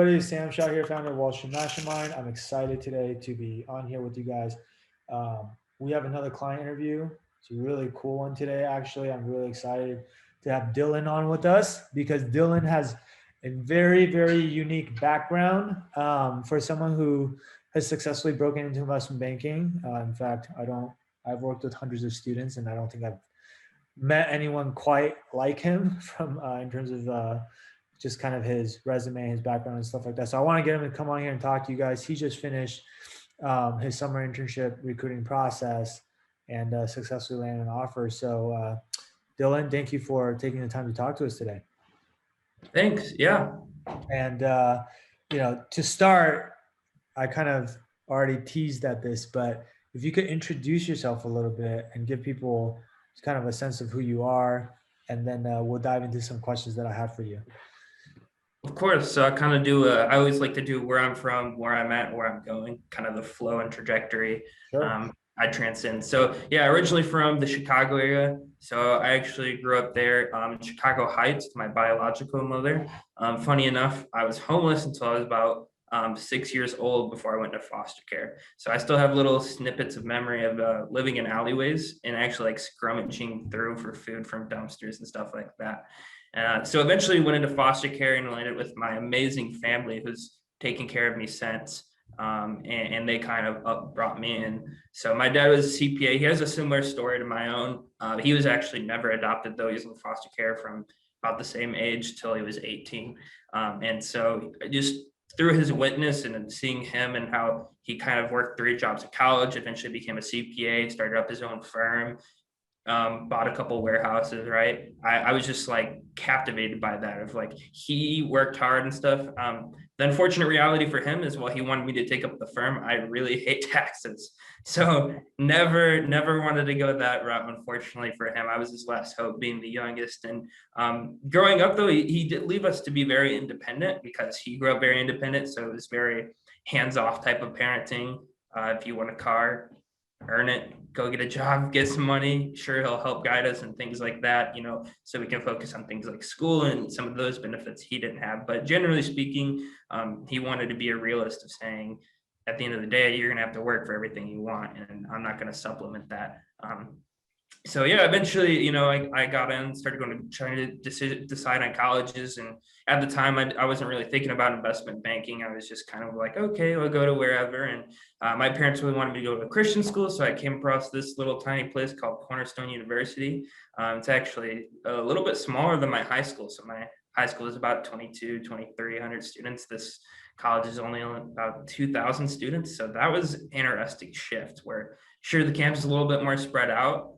everybody. Sam Shaw here, founder of Wall Street Mastermind. I'm excited today to be on here with you guys. We have another client interview. It's a really cool one today, actually. I'm really excited to have Dylan on with us because Dylan has a very, very unique background for someone who has successfully broken into investment banking. In fact, I've worked with hundreds of students and I don't think I've met anyone quite like him from in terms of just kind of his resume, his background, and stuff like that. So I want to get him to come on here and talk to you guys. He just finished his summer internship recruiting process and successfully landed an offer. So Dylan, thank you for taking the time to talk to us today. Thanks. Yeah. And to start, I kind of already teased at this, but if you could introduce yourself a little bit and give people kind of a sense of who you are, and then we'll dive into some questions that I have for you. Of course. So I kind of do, I always like to do where I'm from, where I'm at, where I'm going, kind of the flow and trajectory. Sure. I transcend. So yeah, originally from the Chicago area. So I actually grew up there in Chicago Heights with my biological mother. Funny enough, I was homeless until I was about 6 years old before I went to foster care. So I still have little snippets of memory of living in alleyways and actually like scrummaging through for food from dumpsters and stuff like that. So eventually went into foster care and landed with my amazing family who's taken care of me since. And they kind of brought me in. So my dad was a CPA. He has a similar story to my own. He was actually never adopted, though. He was in foster care from about the same age till he was 18. And so just through his witness and seeing him and how he kind of worked 3 jobs at college, eventually became a CPA, started up his own firm, bought a couple warehouses, right? I was just like captivated by that of like, he worked hard and stuff. The unfortunate reality for him is while he wanted me to take up the firm, I really hate taxes. So never wanted to go that route. Unfortunately for him, I was his last hope being the youngest. And growing up though, he did leave us to be very independent because he grew up very independent. So it was very hands-off type of parenting. If you want a car, earn it, go get a job, get some money. Sure, he'll help guide us and things like that, so we can focus on things like school and some of those benefits he didn't have. But generally speaking, he wanted to be a realist of saying, at the end of the day, you're going to have to work for everything you want, and I'm not going to supplement that. So yeah, eventually, I got in, started going to trying to decide on colleges. And at the time, I wasn't really thinking about investment banking. I was just kind of like, okay, I'll go to wherever. And my parents really wanted me to go to a Christian school. So I came across this little tiny place called Cornerstone University. It's actually a little bit smaller than my high school. So my high school is about 2,300 students. This college is only about 2,000 students. So that was an interesting shift where sure, the campus is a little bit more spread out.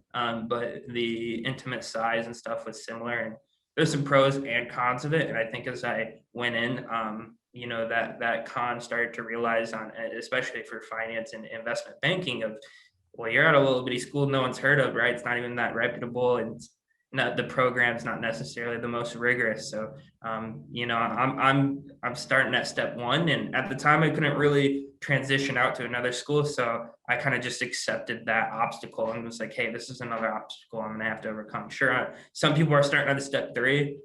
But the intimate size and stuff was similar, and there's some pros and cons of it. And I think as I went in, that con started to realize on, especially for finance and investment banking, of, well, you're at a little bitty school no one's heard of, right? It's not even that reputable, and the program's not necessarily the most rigorous. So, I'm starting at step 1, and at the time I couldn't really transition out to another school. So I kind of just accepted that obstacle and was like, hey, this is another obstacle I'm going to have to overcome. Sure, some people are starting at step 3,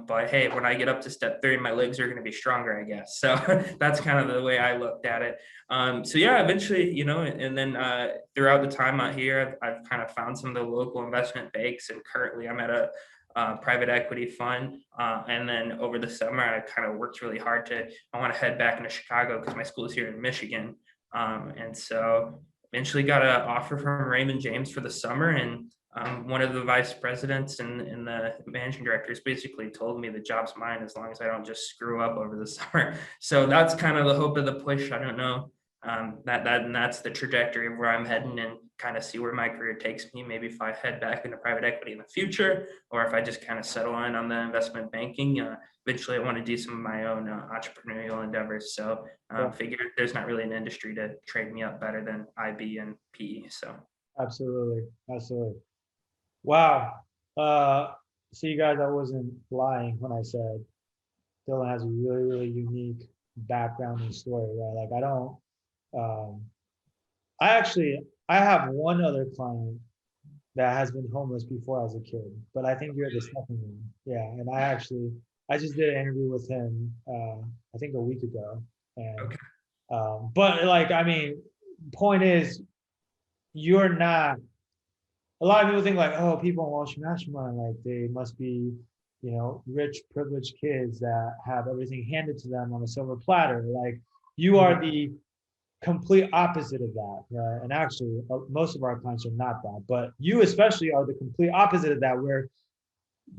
but hey, when I get up to step 3, my legs are going to be stronger, I guess. So that's kind of the way I looked at it. So yeah, eventually, and then throughout the time out here, I've kind of found some of the local investment banks, and currently I'm at a private equity fund. And then over the summer, I kind of worked really hard I want to head back into Chicago because my school is here in Michigan. And so eventually got an offer from Raymond James for the summer. And one of the vice presidents and the managing directors basically told me the job's mine as long as I don't just screw up over the summer. So that's kind of the hope of the push. I don't know. And that's the trajectory of where I'm heading, and kind of see where my career takes me. Maybe if I head back into private equity in the future, or if I just kind of settle in on the investment banking. Eventually, I want to do some of my own entrepreneurial endeavors. So figured there's not really an industry to trade me up better than IB and PE. So Absolutely. Wow. So you guys, I wasn't lying when I said Dylan has a really, really unique background and story, right? Like um, I have one other client that has been homeless before as a kid, but I think you're the second one. Yeah. And I actually I just did an interview with him, I think a week ago, and Okay. but like, I mean, point is, you're not. A lot of people think like, oh, people in Wall Street Mastermind, like they must be, rich, privileged kids that have everything handed to them on a silver platter. Like you are the complete opposite of that, right? And actually, most of our clients are not that, but you especially are the complete opposite of that, where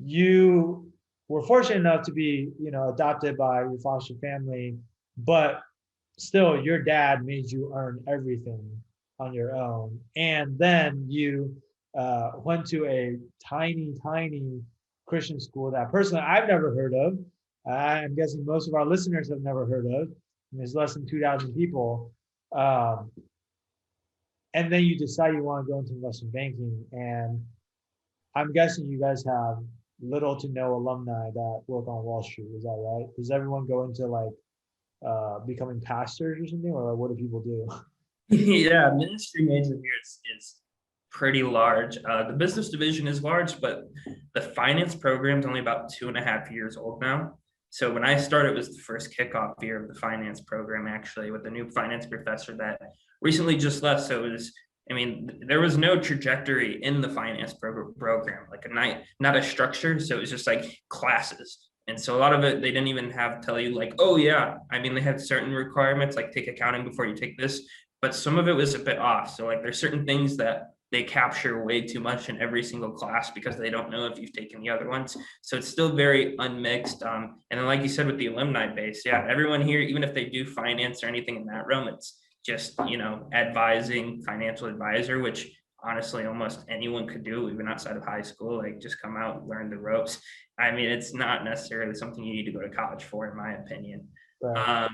you were fortunate enough to be, adopted by your foster family, but still your dad made you earn everything on your own. And then you went to a tiny, tiny Christian school that personally I've never heard of. I'm guessing most of our listeners have never heard of. There's less than 2,000 people. Um, and then you decide you want to go into investment banking. And I'm guessing you guys have little to no alumni that work on Wall Street. Is that right? Does everyone go into like becoming pastors or something, or what do people do? Yeah, ministry major here is pretty large. The business division is large, but the finance program is only about 2.5 years old now. So when I started, it was the first kickoff year of the finance program, actually, with a new finance professor that recently just left. So it was, I mean, there was no trajectory in the finance program, like not a structure. So it was just like classes. And so a lot of it, they didn't even have tell you like, oh yeah, I mean, they had certain requirements like take accounting before you take this, but some of it was a bit off. So like there's certain things that they capture way too much in every single class because they don't know if you've taken the other ones. So it's still very unmixed. And then like you said with the alumni base, yeah, everyone here, even if they do finance or anything in that realm, it's just, advising, financial advisor, which honestly almost anyone could do even outside of high school, like just come out and learn the ropes. I mean, it's not necessarily something you need to go to college for, in my opinion. Right.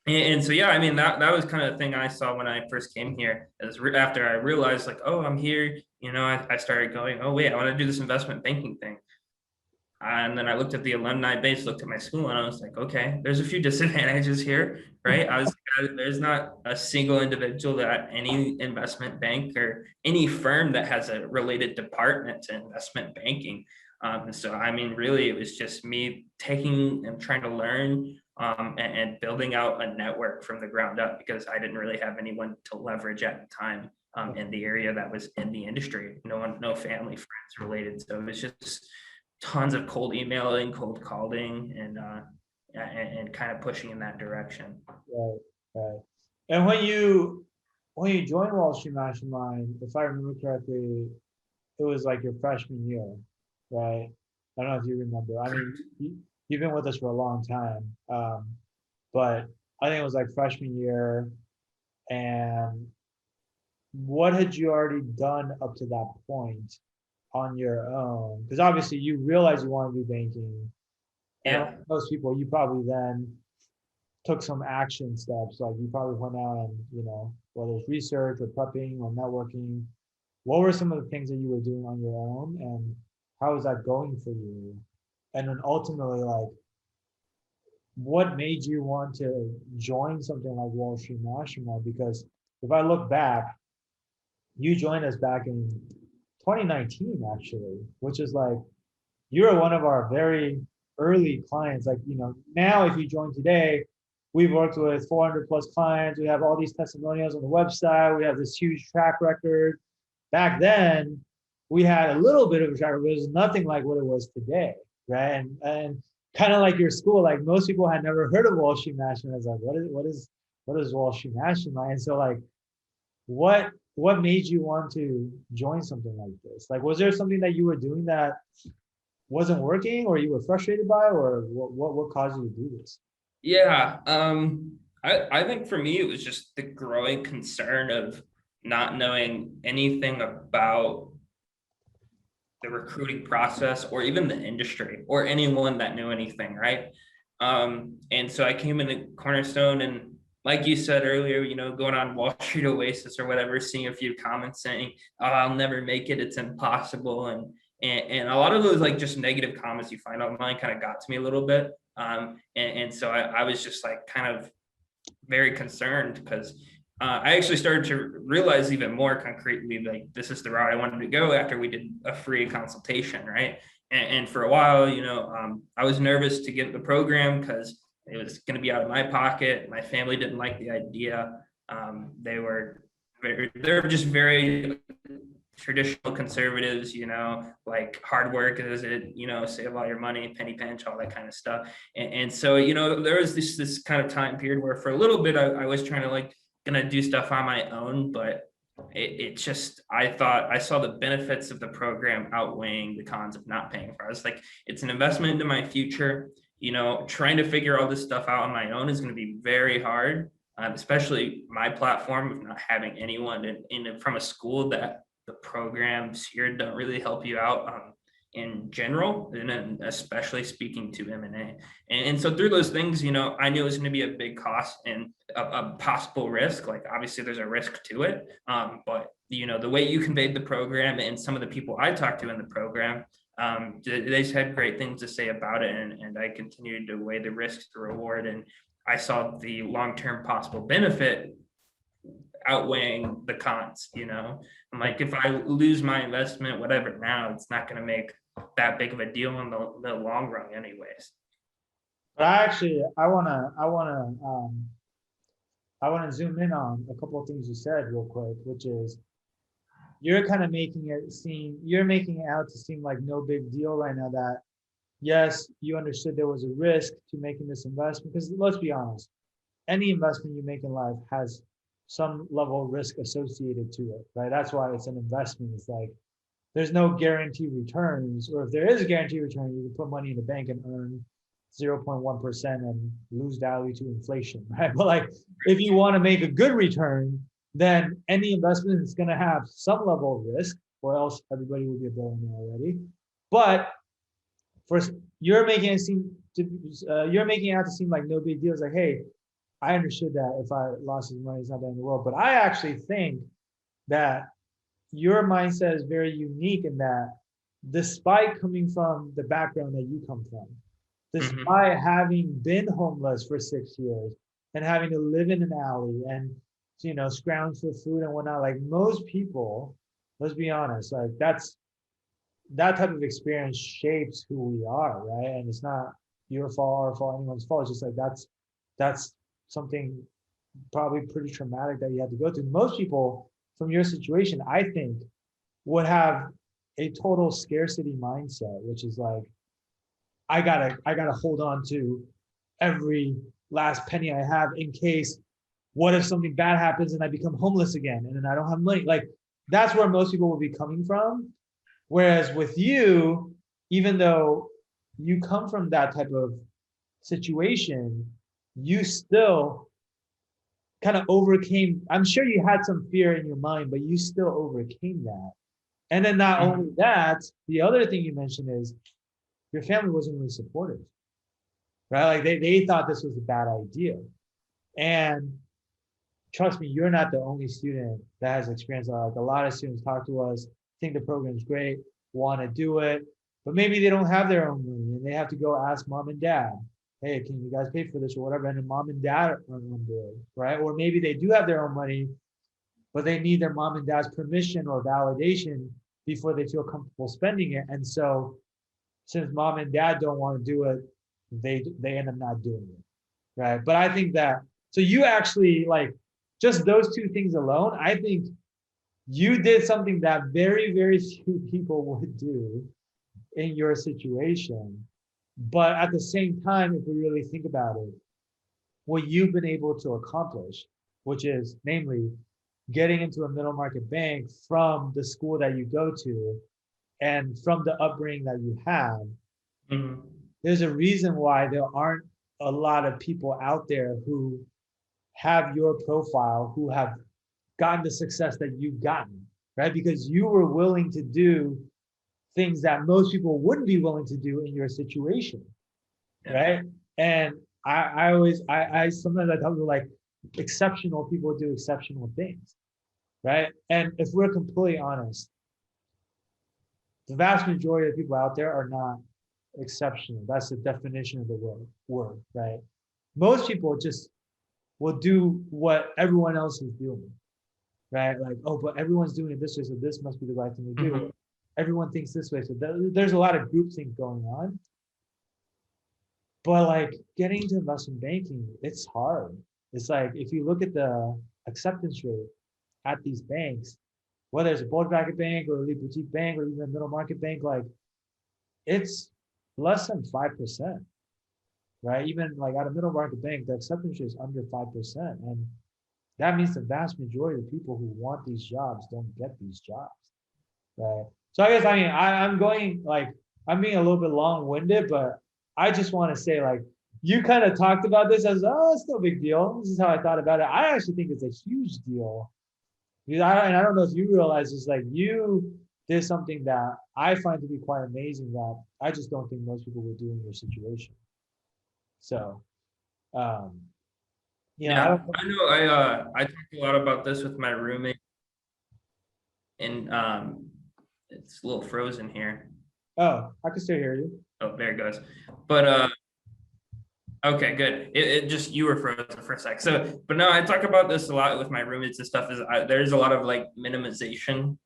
And so, yeah, I mean, that was kind of the thing I saw when I first came here. Is after I realized, like, oh, I'm here, I started going, oh, wait, I want to do this investment banking thing. And then I looked at the alumni base, looked at my school, and I was like, okay, there's a few disadvantages here, right? There's not a single individual that any investment bank or any firm that has a related department to investment banking. So, I mean, really, it was just me taking and trying to learn and building out a network from the ground up because I didn't really have anyone to leverage at the time in the area that was in the industry. No family, friends related. So it was just tons of cold emailing, cold calling, and kind of pushing in that direction. Right, right. And when you joined Wall Street Mastermind, if I remember correctly, it was like your freshman year, right? I don't know if you remember. I mean, you've been with us for a long time, but I think it was like freshman year. And what had you already done up to that point on your own? Because obviously you realized you want to do banking, and like Yeah. most people, you probably then took some action steps. Like you probably went out and, whether it's research or prepping or networking, what were some of the things that you were doing on your own and how was that going for you? And then ultimately, like, what made you want to join something like Wall Street National? Because if I look back, you joined us back in 2019, actually, which is like, you're one of our very early clients. Like, now if you join today, we've worked with 400 plus clients. We have all these testimonials on the website. We have this huge track record. Back then, we had a little bit of a track record, but it was nothing like what it was today, right? And kind of like your school, like most people had never heard of Wall Street National. I was like, what is Wall Street National? And so like, what made you want to join something like this? Like, was there something that you were doing that wasn't working or you were frustrated by, or what caused you to do this? Yeah. I think for me, it was just the growing concern of not knowing anything about the recruiting process or even the industry or anyone that knew anything, right? And so I came into Cornerstone and like you said earlier, going on Wall Street Oasis or whatever, seeing a few comments saying, oh, I'll never make it, it's impossible. And a lot of those like just negative comments you find online kind of got to me a little bit. And so I was just like kind of very concerned because I actually started to realize even more concretely, like this is the route I wanted to go after we did a free consultation, right? And for a while, I was nervous to get the program because it was going to be out of my pocket. My family didn't like the idea. They're just very traditional conservatives, like hard work is it, save all your money, penny pinch, all that kind of stuff. And so, there was this kind of time period where for a little bit I was trying to like gonna do stuff on my own, but it just I thought I saw the benefits of the program outweighing the cons of not paying for it. I was like, it's an investment into my future. Trying to figure all this stuff out on my own is going to be very hard, especially my platform of not having anyone from a school that the programs here don't really help you out in general, and then especially speaking to M&A. And so through those things, I knew it was going to be a big cost and a possible risk. Like obviously there's a risk to it, but the way you conveyed the program and some of the people I talked to in the program, they just had great things to say about it, and I continued to weigh the risk to reward, and I saw the long-term possible benefit outweighing the cons. I'm like, if I lose my investment, whatever, now it's not going to make that big of a deal in the long run anyways. But I want to zoom in on a couple of things you said real quick, which is you're kind of making it out to seem like no big deal right now that yes, you understood there was a risk to making this investment, because let's be honest, any investment you make in life has some level of risk associated to it, right? That's why it's an investment. It's like there's no guaranteed returns, or if there is a guaranteed return, you can put money in the bank and earn 0.1% and lose value to inflation, right? But like if you want to make a good return, then any investment is going to have some level of risk, or else everybody would be a billionaire already. But first, you're making it out to seem like no big deal. It's like, hey, I understood that if I lost this money, it's not the end of the world. But I actually think that your mindset is very unique in that, despite coming from the background that you come from, despite having been homeless for 6 years and having to live in an alley and scrounge for food and whatnot, like most people, let's be honest, like that type of experience shapes who we are, right? And it's not your fault, our fault, anyone's fault. It's just like that's something probably pretty traumatic that you had to go through. Most people from your situation, I think, would have a total scarcity mindset, which is like, I gotta hold on to every last penny I have in case, what if something bad happens and I become homeless again and then I don't have money? Like that's where most people will be coming from. Whereas with you, even though you come from that type of situation, you still kind of overcame. I'm sure you had some fear in your mind, but you still overcame that. And then not only that, the other thing you mentioned is your family wasn't really supportive, right? Like they thought this was a bad idea. And trust me, you're not the only student that has experienced that. Like a lot of students talk to us, think the program's great, want to do it, but maybe they don't have their own money and they have to go ask mom and dad, hey, can you guys pay for this or whatever? And then mom and dad aren't on board, right? Or maybe they do have their own money, but they need their mom and dad's permission or validation before they feel comfortable spending it. And so since mom and dad don't want to do it, they end up not doing it, right? But I think that, so you actually, like, just those two things alone, I think you did something that very, very few people would do in your situation. But at the same time, if we really think about it, what you've been able to accomplish, which is namely getting into a middle market bank from the school that you go to and from the upbringing that you have, there's a reason why there aren't a lot of people out there who have your profile, who have gotten the success that you've gotten, right? Because you were willing to do things that most people wouldn't be willing to do in your situation, right? And I always, sometimes I tell people, like, exceptional people do exceptional things, right? And if we're completely honest, the vast majority of people out there are not exceptional. That's the definition of the word, right? Most people just will do what everyone else is doing, right? Like, oh, but everyone's doing it this way, so this must be the right thing to do. Mhm. Everyone thinks this way, so there's a lot of groupthink going on. But like getting into investment banking, it's hard. It's like if you look at the acceptance rate at these banks, whether it's a bulge bracket bank or a elite boutique bank or even a middle market bank, like it's less than 5%, right? Even like at a middle market bank, the acceptance rate is under 5%. And that means the vast majority of people who want these jobs don't get these jobs, right? So I guess I'm going like I'm being a little bit long-winded, but I just want to say like you kind of talked about this as oh it's no big deal. This is how I thought about it. I actually think it's a huge deal. Because I don't know if you realize this, like you did something that I find to be quite amazing that I just don't think most people would do in your situation. So um, I Yeah, don't know. I know. I talked a lot about this with my roommate, and it's a little frozen here. Oh, I can still hear you. Oh, there it goes. But okay, good. It just you were frozen for a sec. So, but no, I talk about this a lot with my roommates and stuff. There's a lot of like minimization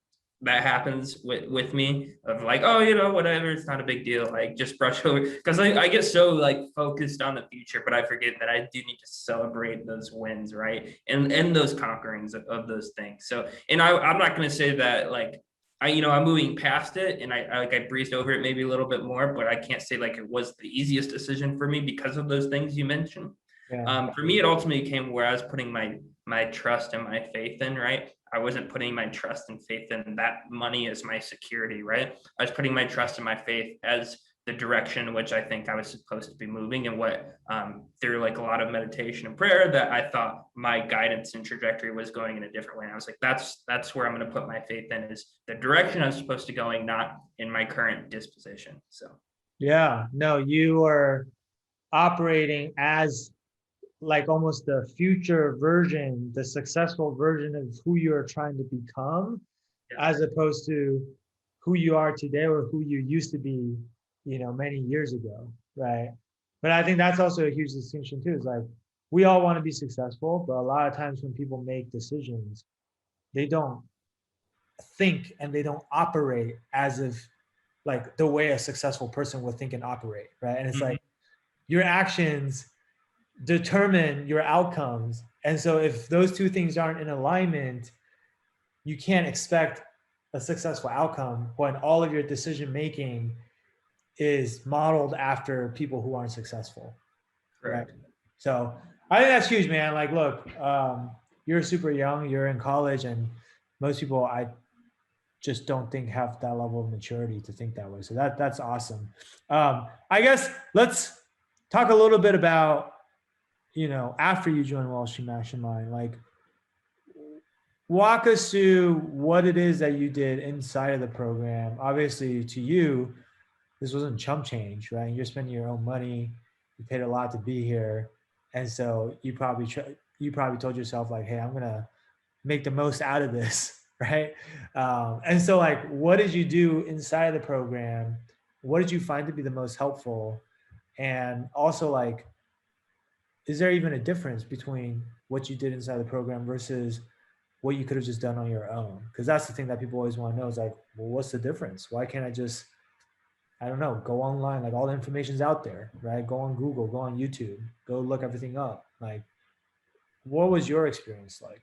that happens with me of like, oh, whatever, it's not a big deal. Like just brush over because I get so like focused on the future, but I forget that I do need to celebrate those wins, right? And those conquerings of those things. So, and I'm not gonna say that like I'm moving past it and I breezed over it maybe a little bit more, but I can't say like it was the easiest decision for me because of those things you mentioned. Yeah. For me, it ultimately came where I was putting my trust and my faith in, right? I wasn't putting my trust and faith in that money as my security, right? I was putting my trust and my faith as the direction in which I think I was supposed to be moving, and what through like a lot of meditation and prayer that I thought my guidance and trajectory was going in a different way. And I was like, that's where I'm going to put my faith in, is the direction I'm supposed to going, not in my current disposition. So Yeah. No, you are operating as like almost the future version, the successful version of who you're trying to become, yeah. as opposed to who you are today or who you used to be, many years ago, right? But I think that's also a huge distinction too. Is like we all want to be successful, but a lot of times when people make decisions, they don't think and they don't operate as if like the way a successful person would think and operate, right? And it's Mhm. like your actions determine your outcomes. And so if those two things aren't in alignment, you can't expect a successful outcome when all of your decision making is modeled after people who aren't successful, right? Correct. So I think that's huge, man. Like, look, you're super young, you're in college, and most people I just don't think have that level of maturity to think that way. So that's awesome. I guess let's talk a little bit about after you join Wall Street Mastermind, like walk us through what it is that you did inside of the program. Obviously, to you, this wasn't chump change, right? You're spending your own money. You paid a lot to be here, and so you probably told yourself like, "Hey, I'm gonna make the most out of this," right? And so, like, what did you do inside of the program? What did you find to be the most helpful? And also, like, is there even a difference between what you did inside the program versus what you could have just done on your own? Because that's the thing that people always want to know is like, well, what's the difference? Why can't I just, I don't know, go online? Like all the information's out there, right? Go on Google, go on YouTube, go look everything up. Like, what was your experience like?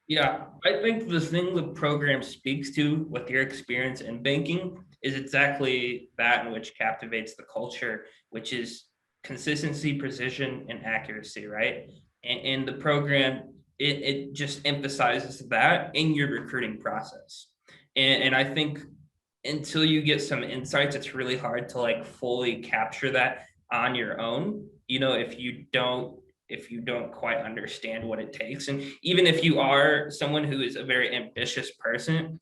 Yeah, I think the thing the program speaks to with your experience in banking is exactly that, in which captivates the culture, which is consistency, precision, and accuracy, right? And the program, it just emphasizes that in your recruiting process. And I think until you get some insights, it's really hard to like fully capture that on your own. If you don't quite understand what it takes, and even if you are someone who is a very ambitious person,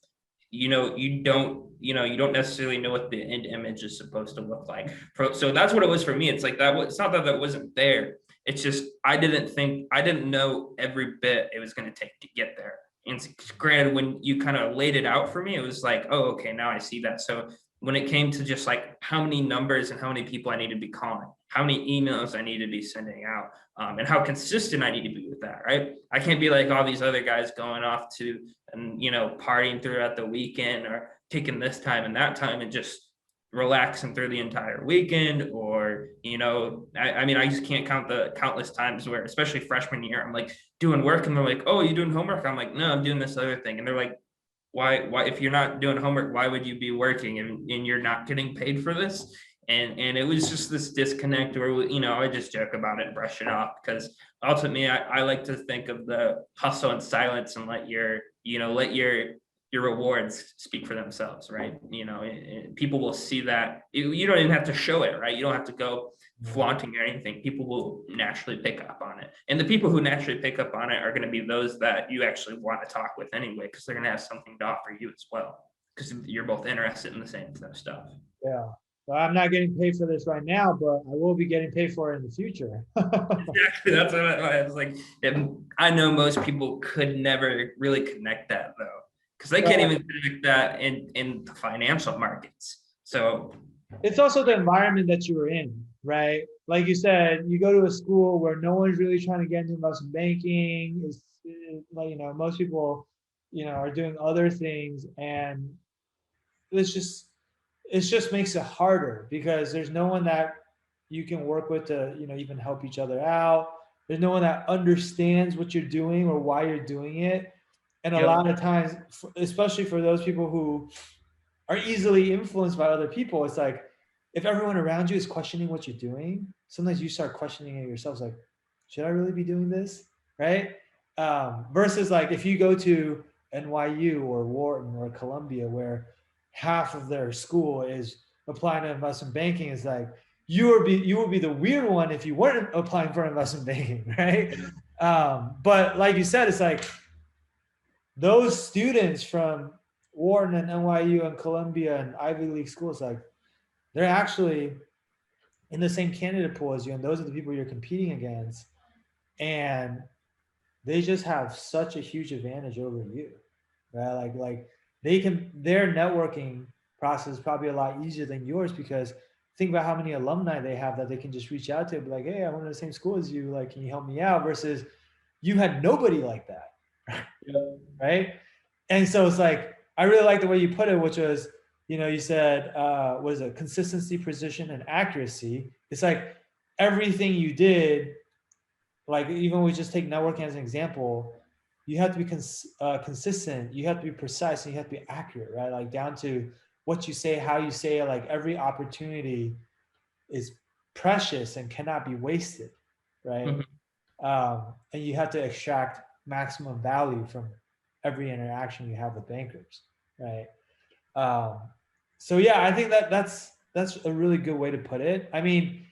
you don't necessarily know what the end image is supposed to look like. So that's what it was for me. It's like it's not that wasn't there. It's just I didn't know every bit it was going to take to get there. And granted, when you kind of laid it out for me, it was like, oh, okay, now I see that. So when it came to just like how many numbers and how many people I needed to be calling, how many emails I need to be sending out, and how consistent I need to be with that, right? I can't be like all these other guys going off to and partying throughout the weekend or taking this time and that time and just relaxing through the entire weekend. Or I mean, I just can't count the countless times where, especially freshman year, I'm like doing work and they're like, oh, you doing homework? I'm like, no, I'm doing this other thing. And they're like, why if you're not doing homework, why would you be working, and you're not getting paid for this? And it was just this disconnect where I just joke about it and brush it off, because ultimately I like to think of the hustle and silence and let your rewards speak for themselves, right? People will see that. You don't even have to show it, right? You don't have to go flaunting or anything. People will naturally pick up on it, and the people who naturally pick up on it are going to be those that you actually want to talk with anyway, because they're going to have something to offer you as well, because you're both interested in the same stuff. Yeah. Well, I'm not getting paid for this right now, but I will be getting paid for it in the future. Exactly. That's what I was like. I know most people could never really connect that, though, because they can't even connect that in the financial markets. So It's also the environment that you were in, right? Like you said, you go to a school where no one's really trying to get into investment banking. It's like, most people, are doing other things, and it's just it just makes it harder because there's no one that you can work with to even help each other out. There's no one that understands what you're doing or why you're doing it. And a yep. lot of times, especially for those people who are easily influenced by other people, it's like if everyone around you is questioning what you're doing, sometimes you start questioning it yourself. It's like, should I really be doing this? Right? Versus like if you go to NYU or Wharton or Columbia, where half of their school is applying to investment banking, is like you would be the weird one if you weren't applying for investment banking, right? But like you said, it's like those students from Wharton and NYU and Columbia and Ivy League schools, like they're actually in the same candidate pool as you, and those are the people you're competing against, and they just have such a huge advantage over you, right? Like their networking process is probably a lot easier than yours because think about how many alumni they have that they can just reach out to and be like, hey, I went to the same school as you, like, can you help me out? Versus you had nobody like that, Yep. right? And so it's like I really like the way you put it, which was, you said was it consistency, precision, and accuracy. It's like everything you did, like even we just take networking as an example, you have to be consistent, you have to be precise, and you have to be accurate, right? Like down to what you say, how you say it. Like every opportunity is precious and cannot be wasted, right? Mhm. And you have to extract maximum value from every interaction you have with bankers, right? Um, so yeah, I think that's a really good way to put it. I mean,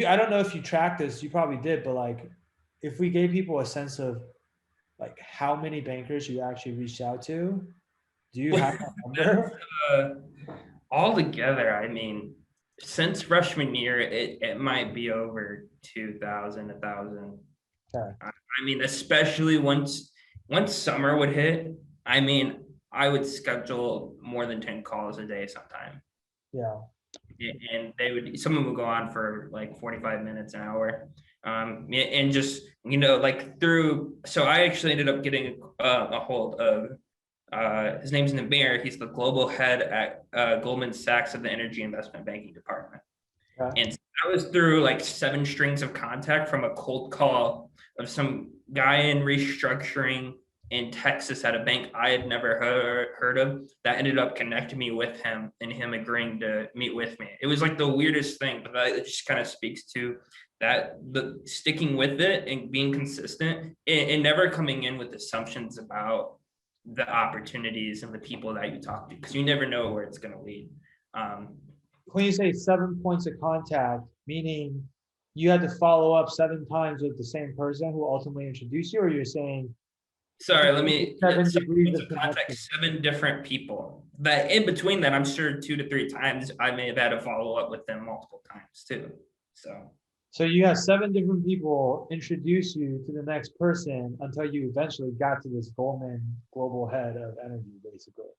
I don't know if you tracked this, you probably did, but like if we gave people a sense of like how many bankers you actually reached out to, do you have that That's, number? uh, all together, I mean, since freshman year, it might be over 2,000, 1,000. Okay. I mean, especially once summer would hit, I mean, I would schedule more than 10 calls a day sometime. Yeah. And some of them would go on for like 45 minutes, an hour. And just, like so I actually ended up getting a hold of his name's Namir. He's the global head at Goldman Sachs of the Energy Investment Banking Department. Okay. And that was through like 7 strings of contact from a cold call of some guy in restructuring in Texas at a bank I had never heard of that ended up connecting me with him and him agreeing to meet with me. It was like the weirdest thing, but it just kind of speaks to that the sticking with it and being consistent and never coming in with assumptions about the opportunities and the people that you talk to, because you never know where it's going to lead. When you say 7 points of contact, meaning you had to follow up 7 times with the same person who ultimately introduced you, or you're saying Sorry, let me. 7 degrees To of contact connection? 7 different people. That in between that, I'm sure 2 to 3 times I may have had to follow up with them multiple times too. So So you have 7 different people introduce you to the next person until you eventually got to this Goldman global head of energy, basically.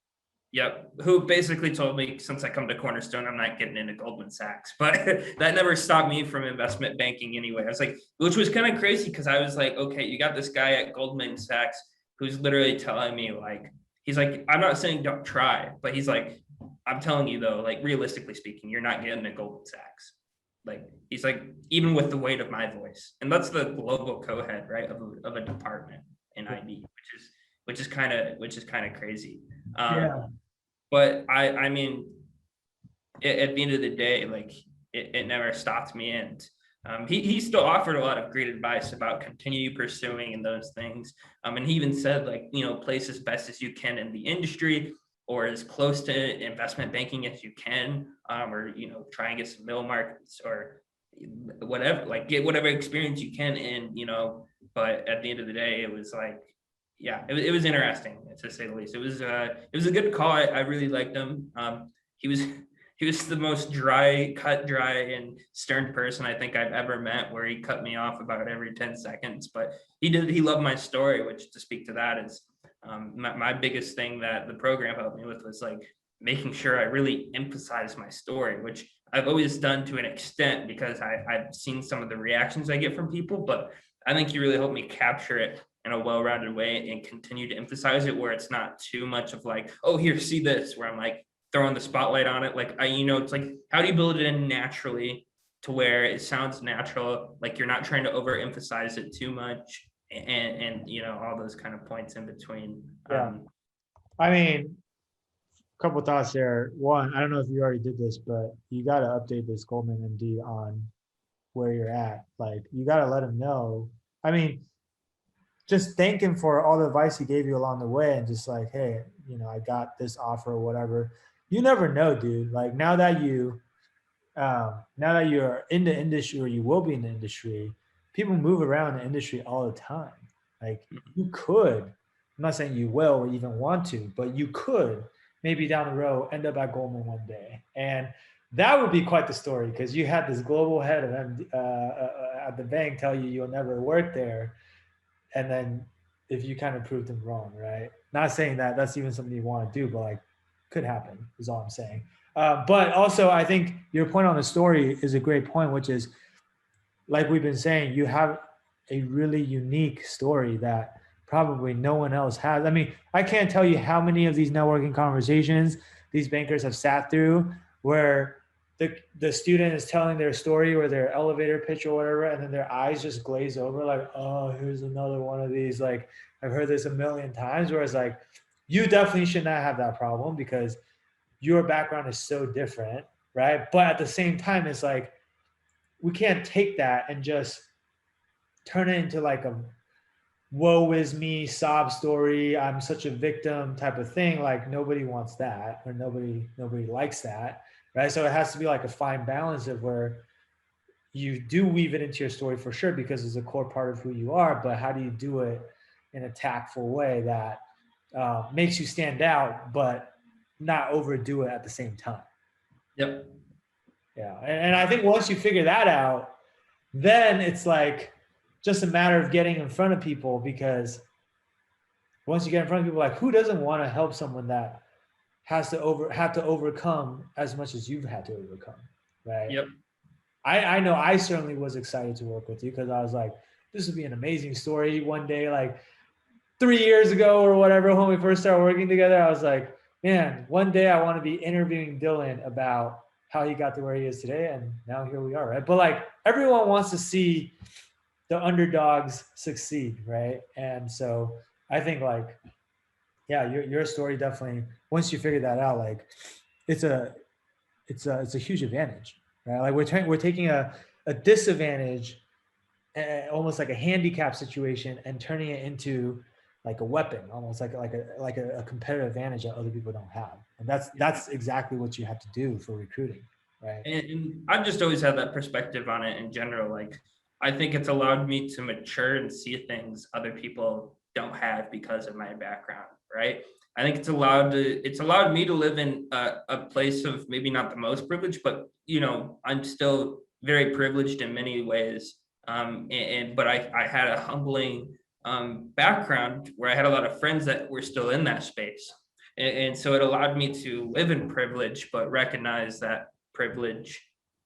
Yep. Who basically told me since I come to Cornerstone, I'm not getting into Goldman Sachs, but that never stopped me from investment banking anyway. I was like, which was kind of crazy because I was like, okay, you got this guy at Goldman Sachs who's literally telling me like, he's like, I'm not saying don't try, but he's like, I'm telling you though, like realistically speaking, you're not getting to Goldman Sachs. Like he's like, even with the weight of my voice, and that's the global co-head, right, of a department in IB, which is kind of crazy. Yeah. But I mean, at the end of the day, like it never stopped me. And he still offered a lot of great advice about continue pursuing and those things. And he even said, like, you know, place as best as you can in the industry or as close to investment banking as you can, or, you know, try and get some middle markets or whatever, like get whatever experience you can in, you know. But at the end of the day, it was like, yeah, it was interesting to say the least. It was a good call. I really liked him. He was he was the most cut dry and stern person I think I've ever met, where he cut me off about every 10 seconds. But he loved my story, which, to speak to that, is my biggest thing that the program helped me with was like making sure I really emphasize my story, which I've always done to an extent because I've seen some of the reactions I get from people. But I think you really helped me capture it in a well-rounded way and continue to emphasize it where it's not too much of like, oh, here, see this, where I'm like throwing the spotlight on it. Like, you know, it's like, how do you build it in naturally to where it sounds natural, like you're not trying to overemphasize it too much, and you know, all those kind of points in between. Yeah. I mean, a couple thoughts there. One, I don't know if you already did this, but you got to update this Goldman MD on where you're at. Like, you got to let him know. I mean, just thank him for all the advice he gave you along the way and just like, hey, you know, I got this offer or whatever. You never know, dude. Like now that you're in the industry or you will be in the industry, people move around the industry all the time. Like you could, I'm not saying you will or even want to, but you could maybe down the road end up at Goldman one day. And that would be quite the story because you had this global head of at the bank tell you you'll never work there. And then if you kind of proved him wrong, right? Not saying that that's even something you want to do, but like could happen is all I'm saying. But also, I think your point on the story is a great point, which is like we've been saying, you have a really unique story that probably no one else has. I mean, I can't tell you how many of these networking conversations these bankers have sat through where the student is telling their story or their elevator pitch or whatever, and then their eyes just glaze over, like, oh, here's another one of these. Like, I've heard this a million times, whereas like you definitely should not have that problem because your background is so different, right? But at the same time, it's like we can't take that and just turn it into like a woe is me sob story. I'm such a victim type of thing. Like nobody wants that, or nobody likes that, right? So it has to be like a fine balance of where you do weave it into your story for sure because it's a core part of who you are. But how do you do it in a tactful way that makes you stand out, but not overdo it at the same time? Yep. Yeah, and I think once you figure that out, then it's like just a matter of getting in front of people because once you get in front of people, like who doesn't want to help someone that have to overcome as much as you've had to overcome, right? Yep. I know I certainly was excited to work with you because I was like, this would be an amazing story one day, like 3 years ago or whatever, when we first started working together. I was like, man, one day I want to be interviewing Dylan about how he got to where he is today. And now here we are, right? But like everyone wants to see the underdogs succeed, right? And so I think like, yeah, your story definitely, once you figure that out, like it's a it's a huge advantage, right? Like we're taking a disadvantage, almost like a handicap situation, and turning it into like a weapon, almost like a competitive advantage that other people don't have, and that's exactly what you have to do for recruiting, right? And I've just always had that perspective on it in general. Like, I think it's allowed me to mature and see things other people don't have because of my background, right? I think it's allowed me to live in a place of maybe not the most privileged, but you know, I'm still very privileged in many ways. But I had a humbling background where I had a lot of friends that were still in that space. And so it allowed me to live in privilege, but recognize that privilege,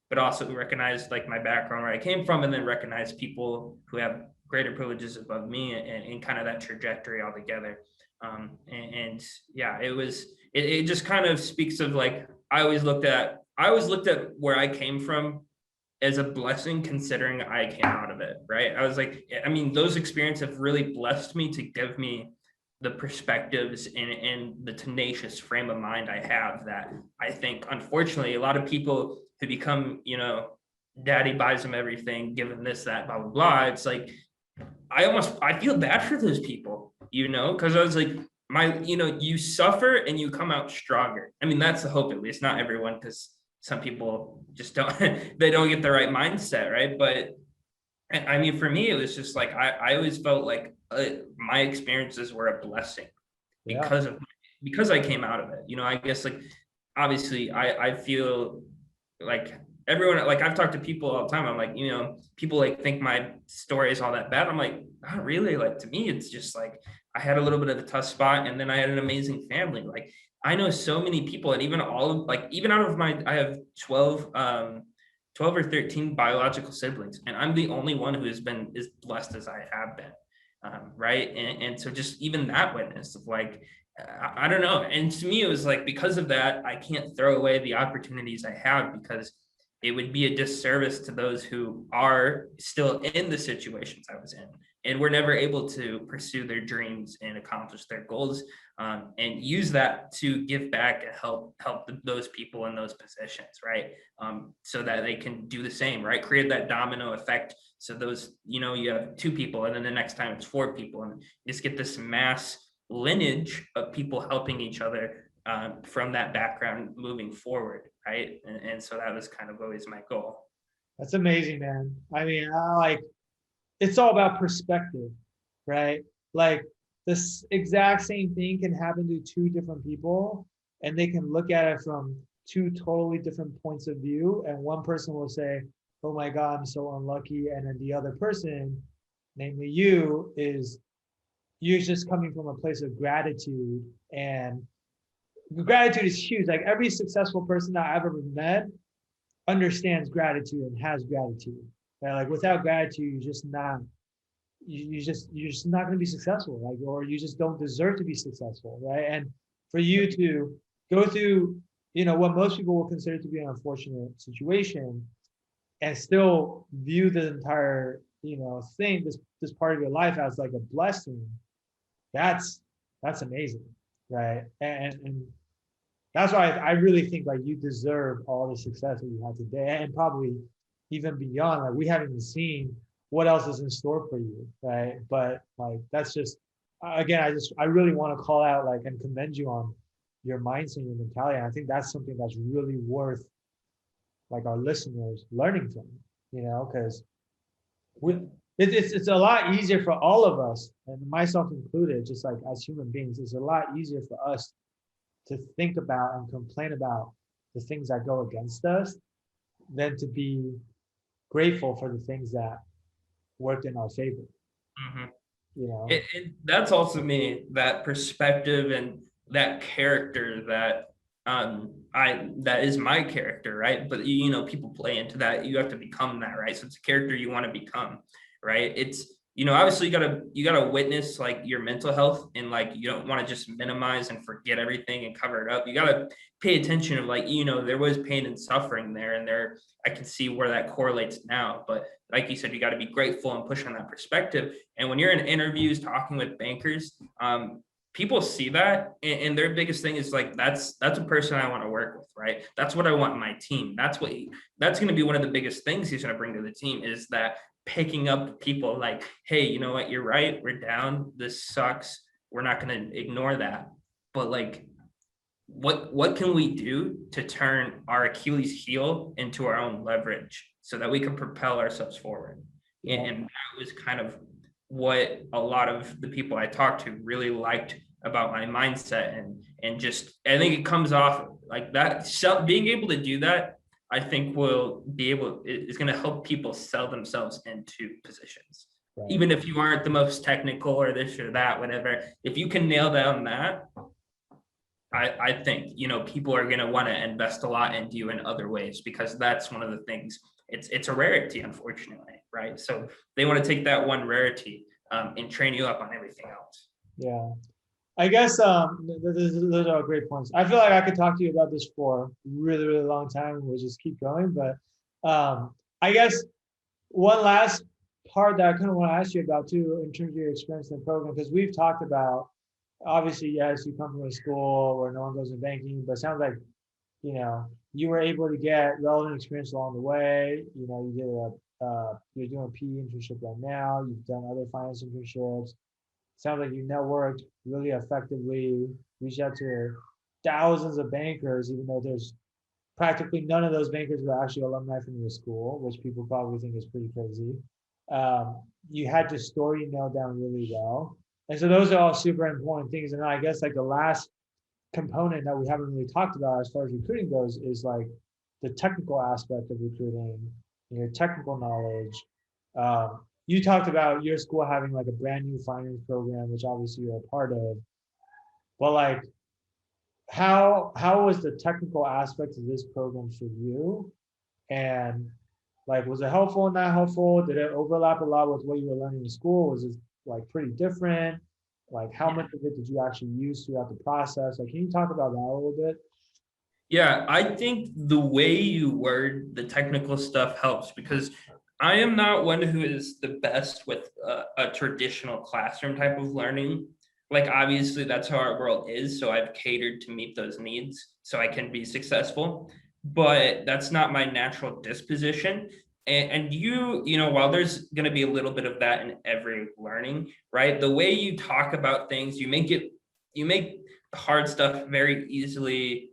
but also recognize like my background, where I came from, and then recognize people who have greater privileges above me, and kind of that trajectory altogether. And yeah, it just kind of speaks of like, I always looked at where I came from as a blessing, considering I came out of it, right? I was like, I mean, those experiences have really blessed me to give me the perspectives and the tenacious frame of mind I have, that I think, unfortunately, a lot of people who become, daddy buys them everything, give them this, that, blah, blah, blah. It's like, I feel bad for those people, because I was like, you suffer and you come out stronger. I mean, that's the hope, at least. Not everyone, because some people just don't, they don't get the right mindset, right? But I mean, for me, it was just like, I always felt like my experiences were a blessing Yeah. because I came out of it. I guess, like, obviously I feel like everyone, like, I've talked to people all the time. I'm like, people like think my story is all that bad. I'm like, not really. Like, to me, it's just like, I had a little bit of a tough spot, and then I had an amazing family. Like, I know so many people, and even all of, like, even out of I have 12 or 13 biological siblings, and I'm the only one who has been as blessed as I have been. Right. And so just even that witness of like, I don't know. And to me, it was like, because of that, I can't throw away the opportunities I have, because it would be a disservice to those who are still in the situations I was in and were never able to pursue their dreams and accomplish their goals, and use that to give back and help those people in those positions, right? So that they can do the same, right? Create that domino effect. So those, you have 2 people, and then the next time it's 4 people, and you just get this mass lineage of people helping each other, from that background moving forward, right? And so that was kind of always my goal. That's amazing, man. I mean, it's all about perspective, right? Like this exact same thing can happen to two different people, and they can look at it from two totally different points of view. And one person will say, "Oh my God, I'm so unlucky," and then the other person, namely you, is you're just coming from a place of gratitude, and gratitude is huge. Like every successful person that I've ever met understands gratitude and has gratitude. Right? Like without gratitude, you're just not going to be successful. Like, or you just don't deserve to be successful, right? And for you to go through, what most people will consider to be an unfortunate situation, and still view the entire, thing, this part of your life as like a blessing, that's that's amazing, right? And that's why I really think like you deserve all the success that you have today, and probably even beyond. Like we haven't even seen what else is in store for you, right? But like that's just, again, I really want to call out like and commend you on your mindset and your mentality. And I think that's something that's really worth like our listeners learning from, because we it's a lot easier for all of us, and myself included, just like as human beings, it's a lot easier for us to think about and complain about the things that go against us than to be grateful for the things that worked in our favor. Mhm. You know, That's also me, that perspective and that character that, I that is my character, right? But people play into that. You have to become that, right? So it's a character you want to become, right? It's, obviously you gotta witness like your mental health, and like you don't want to just minimize and forget everything and cover it up. You gotta pay attention of like, there was pain and suffering there, and there I can see where that correlates now. But like you said, you got to be grateful and push on that perspective. And when you're in interviews talking with bankers, people see that, and their biggest thing is like, that's a person I want to work with, right? That's what I want in my team. That's going to be one of the biggest things he's going to bring to the team, is that picking up people like, hey, you know what, you're right, we're down, this sucks, we're not going to ignore that, but like, what can we do to turn our Achilles heel into our own leverage so that we can propel ourselves forward? And that was kind of what a lot of the people I talked to really liked about my mindset. And just, I think it comes off like that. Being able to do that, I think is going to help people sell themselves into positions. right. Even if you aren't the most technical or this or that, whatever, if you can nail down that, I think, people are going to want to invest a lot into you in other ways because that's one of the things. It's a rarity, unfortunately, right? So they want to take that one rarity and train you up on everything else. Yeah. I guess those are great points. I feel like I could talk to you about this for a really, really long time. We'll just keep going. But I guess one last part that I kind of want to ask you about too, in terms of your experience in the program, because we've talked about, obviously, yes, you come from a school where no one goes in banking, but it sounds like, you were able to get relevant experience along the way. You're doing a PE internship right now. You've done other finance internships. Sounds like you networked really effectively, reached out to thousands of bankers, even though there's practically none of those bankers were actually alumni from your school, which people probably think is pretty crazy. You had your story nailed down really well. And so those are all super important things. And I guess like the last component that we haven't really talked about as far as recruiting goes is like the technical aspect of recruiting, your technical knowledge. You talked about your school having like a brand new finance program, which obviously you're a part of. But like, how was the technical aspect of this program for you? And like, was it helpful and not helpful? Did it overlap a lot with what you were learning in school? Was it like pretty different? Like, how Yeah. much of it did you actually use throughout the process? Like, can you talk about that a little bit? Yeah, I think the way you word the technical stuff helps because I am not one who is the best with a traditional classroom type of learning. Like, obviously, that's how our world is. So I've catered to meet those needs so I can be successful. But that's not my natural disposition. And while there's going to be a little bit of that in every learning, right? The way you talk about things, you make the hard stuff very easy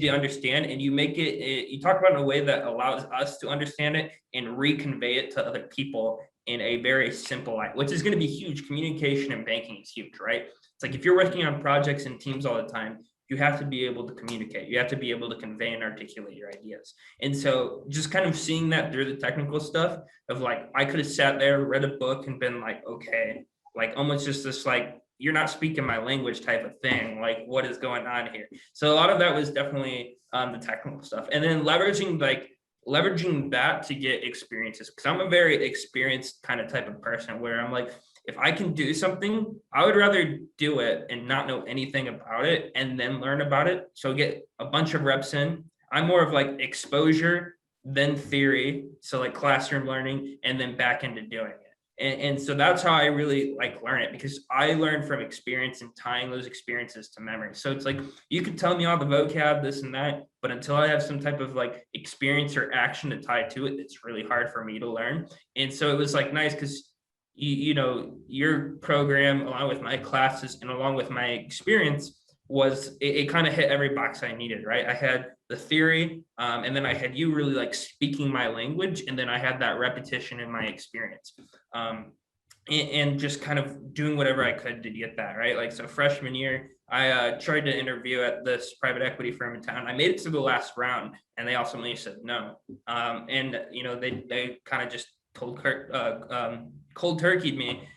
to understand, and you talk about it in a way that allows us to understand it and reconvey it to other people in a very simple way, which is going to be huge. Communication and banking is huge, right? It's like if you're working on projects and teams all the time, you have to be able to communicate. You have to be able to convey and articulate your ideas. And so just kind of seeing that through the technical stuff of like, I could have sat there, read a book and been like, okay, like almost just this like, you're not speaking my language type of thing. Like, what is going on here? So a lot of that was definitely the technical stuff, and then leveraging that to get experiences. Because I'm a very experienced kind of type of person where I'm like, if I can do something, I would rather do it and not know anything about it and then learn about it. So get a bunch of reps in. I'm more of like exposure than theory. So like classroom learning and then back into doing it. And so that's how I really like learn it because I learn from experience and tying those experiences to memory. So it's like you could tell me all the vocab, this and that, but until I have some type of like experience or action to tie to it, it's really hard for me to learn. And so it was like nice because your program along with my classes and along with my experience was it kind of hit every box I needed, right? I had the theory, and then I had you really like speaking my language, and then I had that repetition in my experience. And just kind of doing whatever I could to get that, right? Like, so freshman year, I tried to interview at this private equity firm in town. I made it to the last round, and they ultimately said no. They kind of just cold turkeyed me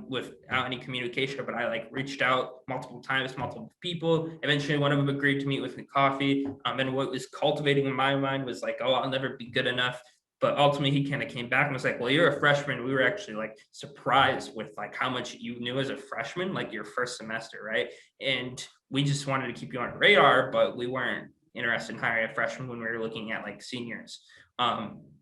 without any communication. But I like reached out multiple times, multiple people. Eventually, one of them agreed to meet with me coffee. And what was cultivating in my mind was like, oh, I'll never be good enough. But ultimately, he kind of came back and was like, well, you're a freshman. We were actually like surprised with like how much you knew as a freshman, like your first semester, right? And we just wanted to keep you on the radar, but we weren't interested in hiring a freshman when we were looking at like seniors.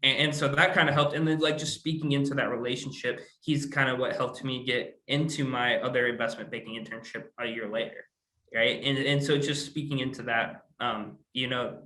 And so that kind of helped. And then like just speaking into that relationship, he's kind of what helped me get into my other investment banking internship a year later. Right. And so just speaking into that,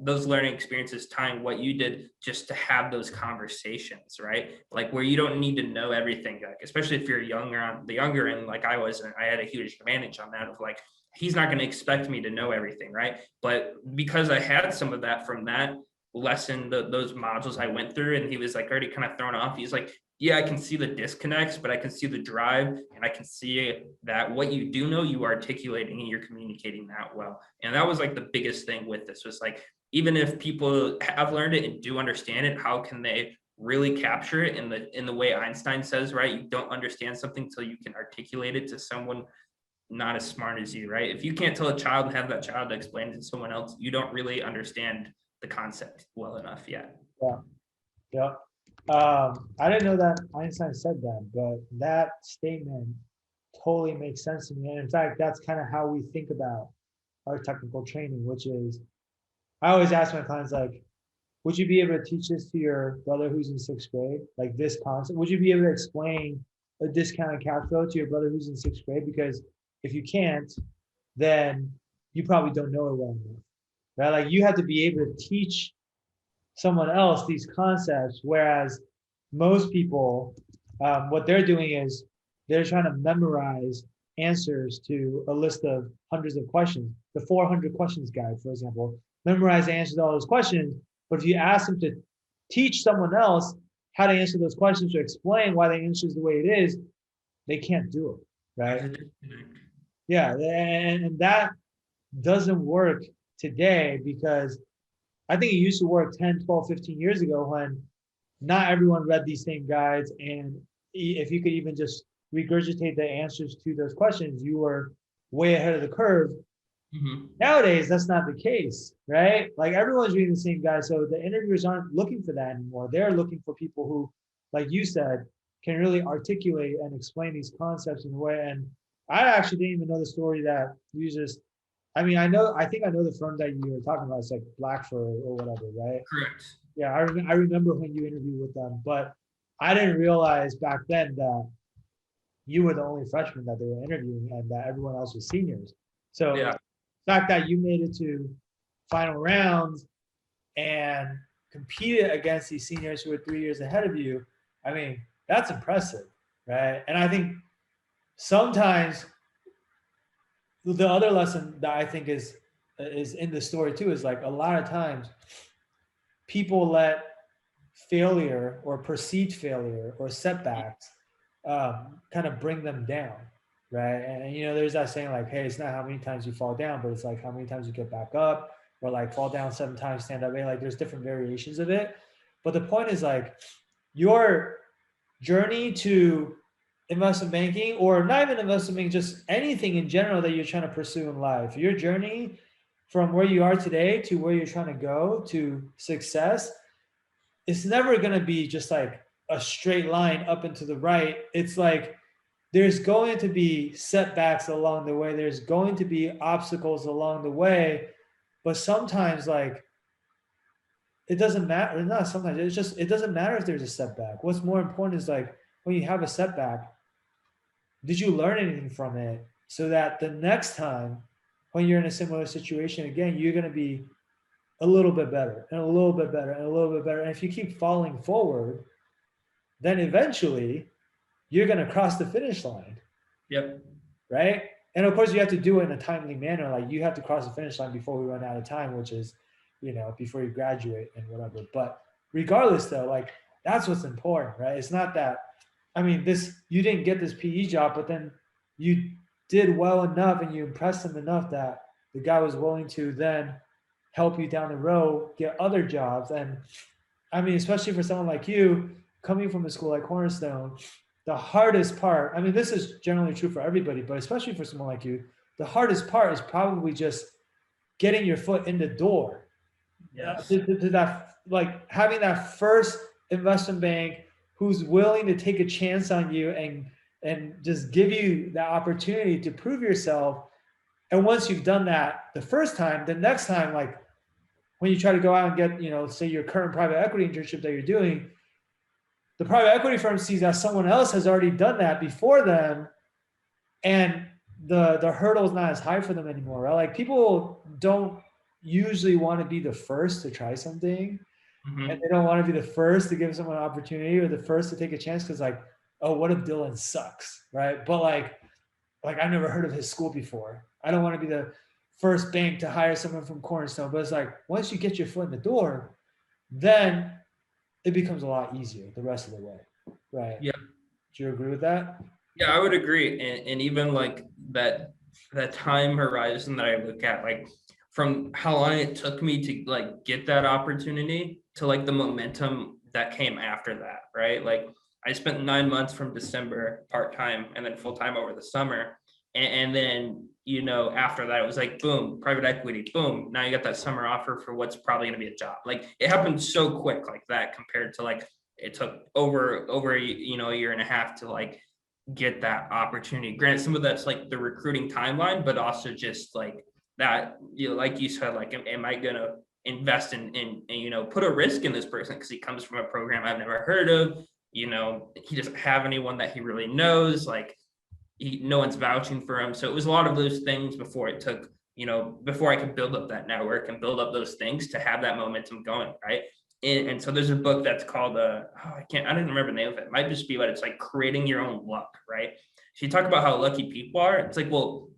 those learning experiences, tying what you did just to have those conversations, right? Like where you don't need to know everything, like, especially if you're younger on the younger end, like I was, and I had a huge advantage on that of like, he's not going to expect me to know everything. Right. But because I had some of that from that lesson, those modules I went through, and he was like already kind of thrown off. He's like, yeah, I can see the disconnects, but I can see the drive, and I can see that what you do know, you are articulating and you're communicating that well. And that was like the biggest thing with this was like, even if people have learned it and do understand it, how can they really capture it in the way Einstein says, right? You don't understand something until you can articulate it to someone not as smart as you, right? If you can't tell a child and have that child explain it to someone else, you don't really understand the concept well enough yet. Yeah. Yeah. I didn't know that Einstein said that, but that statement totally makes sense to me. And in fact, that's kind of how we think about our technical training, which is I always ask my clients, like, would you be able to teach this to your brother who's in sixth grade? Like this concept? Would you be able to explain a discounted cash flow to your brother who's in sixth grade? Because if you can't, then you probably don't know it well enough. Right? Like you have to be able to teach someone else these concepts, whereas most people, what they're doing is they're trying to memorize answers to a list of hundreds of questions. The 400 questions guide, for example, memorize the answers to all those questions. But if you ask them to teach someone else how to answer those questions or explain why the answer is the way it is, they can't do it, right? Yeah, and that doesn't work today because I think it used to work 10, 12, 15 years ago when not everyone read these same guides. And if you could even just regurgitate the answers to those questions, you were way ahead of the curve. Mm-hmm. Nowadays, that's not the case, right? Like everyone's reading the same guide. So the interviewers aren't looking for that anymore. They're looking for people who, like you said, can really articulate and explain these concepts in a way. And I actually didn't even know the story that you just I think I know the firm that you were talking about. It's like Blackford or whatever, right? Correct. Yeah, I remember when you interviewed with them, but I didn't realize back then that you were the only freshman that they were interviewing and that everyone else was seniors. So Yeah. the fact that you made it to final rounds and competed against these seniors who were 3 years ahead of you, I mean, that's impressive, right? And I think sometimes the other lesson that I think is in the story too is like a lot of times people let failure or perceived failure or setbacks kind of bring them down, right? And you know, there's that saying like, "Hey, it's not how many times you fall down, but it's like how many times you get back up," or like fall down 7 times, stand up 8. Like there's different variations of it, but the point is like your journey to investment banking or not even investment banking, just anything in general that you're trying to pursue in life, your journey from where you are today to where you're trying to go to success, it's never going to be just like a straight line up and to the right. It's like there's going to be setbacks along the way. There's going to be obstacles along the way. But sometimes, like, it doesn't matter. Not sometimes, it's just, it doesn't matter if there's a setback. What's more important is like when you have a setback, did you learn anything from it so that the next time when you're in a similar situation again, you're going to be a little bit better and a little bit better and a little bit better. And if you keep falling forward, then eventually you're going to cross the finish line. Yep. Right. And of course, you have to do it in a timely manner. Like you have to cross the finish line before we run out of time, which is, you know, before you graduate and whatever. But regardless, though, like that's what's important, right? It's not that, I mean, you didn't get this PE job, but then you did well enough and you impressed him enough that the guy was willing to then help you down the road get other jobs. And I mean, especially for someone like you coming from a school like Cornerstone, the hardest part, I mean, this is generally true for everybody, but especially for someone like you, the hardest part is probably just getting your foot in the door. Yes. To that, like having that first investment bank who's willing to take a chance on you and just give you the opportunity to prove yourself. And once you've done that the first time, the next time, like when you try to go out and get, you know, say your current private equity internship that you're doing, the private equity firm sees that someone else has already done that before them, and the hurdle is not as high for them anymore, right? Like people don't usually want to be the first to try something, Mm-hmm. and they don't want to be the first to give someone an opportunity or the first to take a chance because like, oh, what if Dylan sucks, right? But like I've never heard of his school before. I don't want to be the first bank to hire someone from Cornerstone. But it's like once you get your foot in the door, then it becomes a lot easier the rest of the way, right? Yeah. Do you agree with that? Yeah, I would agree. And even like that time horizon that I look at, like from how long it took me to like get that opportunity to like the momentum that came after that, right? Like I spent 9 months from December part-time and then full-time over the summer. and then, after that, it was like, boom, private equity, boom. Now you got that summer offer for what's probably going to be a job. Like it happened so quick like that compared to like, it took over, a year and a half to like get that opportunity. Granted, some of that's like the recruiting timeline, but also just like that, like you said, like, am I going to invest in, put a risk in this person because he comes from a program I've never heard of, he doesn't have anyone that he really knows, like no one's vouching for him. So it was a lot of those things before it took, before I could build up that network and build up those things to have that momentum going, right? And so there's a book that's called I didn't remember the name of it. It might just be, but it's like creating your own luck, right? So you talk about how lucky people are. It's like, well,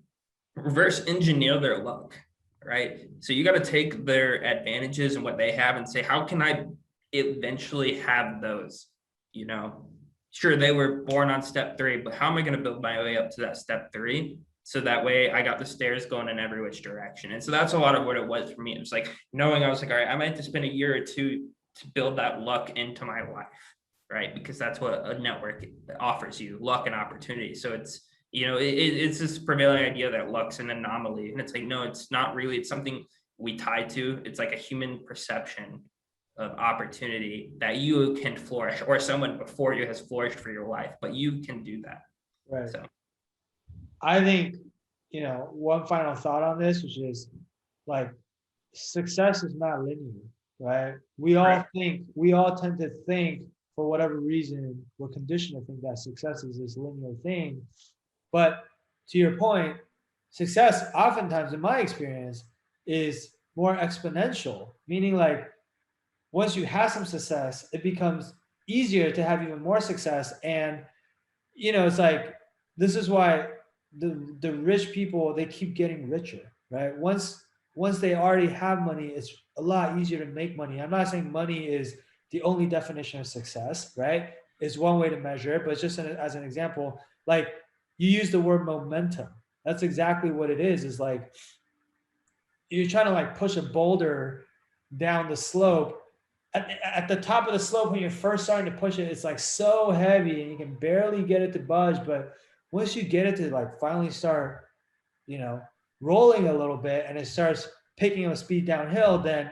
reverse engineer their luck, right? So you got to take their advantages and what they have and say, how can I eventually have those? Sure, they were born on step 3, but how am I going to build my way up to that step 3? So that way I got the stairs going in every which direction. And so that's a lot of what it was for me. It was like knowing, I was like, all right, I might have to spend a year or two to build that luck into my life, right? Because that's what a network offers you, luck and opportunity. So it's, it's this prevailing idea that luck's an anomaly. And it's like, no, it's not really. It's something we tie to. It's like a human perception of opportunity that you can flourish, or someone before you has flourished for your life, but you can do that. Right. So I think, one final thought on this, which is like, success is not linear, right? We all tend to think, for whatever reason, we're conditioned to think that success is this linear thing. But to your point, success oftentimes, in my experience, is more exponential, meaning like once you have some success, it becomes easier to have even more success. And, it's like, this is why the rich people, they keep getting richer, right? Once they already have money, it's a lot easier to make money. I'm not saying money is the only definition of success, right? It's one way to measure it, but just as an example, like you use the word momentum. That's exactly what it is. Is like you're trying to like push a boulder down the slope. At the top of the slope, when you're first starting to push it, it's like so heavy and you can barely get it to budge. But once you get it to like finally start, rolling a little bit and it starts picking up speed downhill, then,